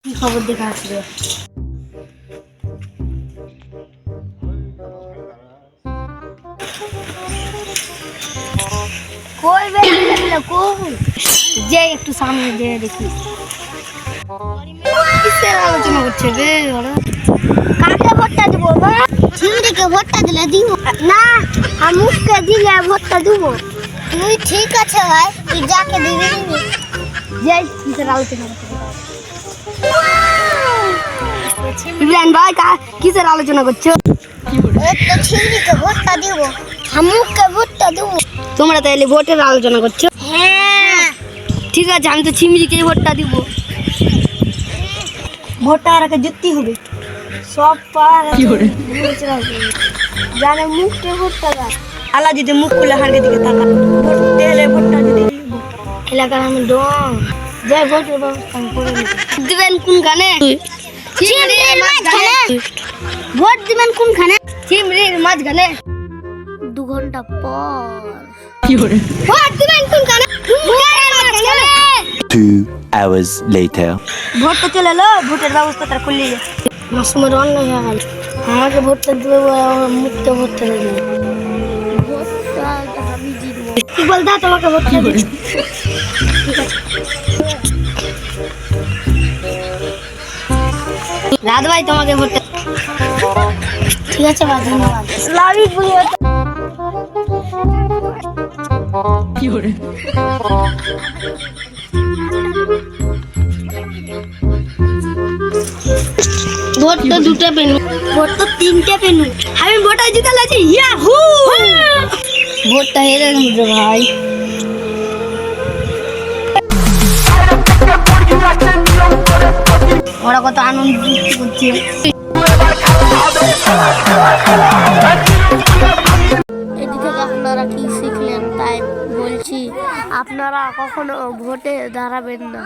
কি খবর দেখা আসবে? কই বেরিয়ে কই যে একটু সামনে যে দেখি কিসের আলোচনা করছে রে ওরা? কাকে ভোটটা দেবো? ঝিমড়িকে ভোটটা দিলে দিব না, আমুককে দিলে ভোটটা দিব। তুই ঠিক আছে ভাই, তুই যাকে দিবি দিবি। যে কিসের আলোচনা করছে? ইমরান ভাই কিসের আলোচনা করছো? তো ঝিমড়িকে ভোটটা দিব, আমুককে ভোটটা দিব। তোমরা তাহলে ভোটের আলোচনা করছো? হ্যাঁ ঠিক আছে, আমি তো ছিমড়িকেই ভোটটা দিব। ভোটটা আর জিততেই হবে। সব পার জানে মুখে ভোটটা দেয়। আল্লাহ যদি মুখ খুলে হাঁড়কে দিকে তাকা, ভোট দিলে ভোটটা যদি এলাকার আমি ডং যাই ভোটের ব্যবস্থা আমি করে দিবেন কোনখানে? চিমড়ির মাঝখানে। ভোট দিবেন কোনখানে? চিমড়ির মাঝখানে। 2 ঘন্টা পর ভোট দিবেন কোনখানে? 2 hours later. ভোট তো চলে এলো, ভোটের ব্যবস্থা তার করলি মাসুমের অন্যায় হয়ে গেল। আমাকে ভোটটা দেবে, মুক্ত ভোটটা দেবে। ভোটটা আমি জিতবো। কি বলতে তোমাকে ভোটটা দিবি? রাত ভাই তোমাকে ভোটটা ঠিক আছে ভাই, ধন্যবাদ। ইসলামিক বলি ভোট তো 2টা পেনু, ভোট তো 3টে পেনু। আমি ভোটটা জিতে লাছি, ইয়াহু! ভোটটা হেরে গেল ভাই। ওরা কত আনন্দ করছে। এটি থেকে আপনারা কি শিখলেন তাই বলছি, আপনারা কখনো ভোটে দাঁড়াবেন না।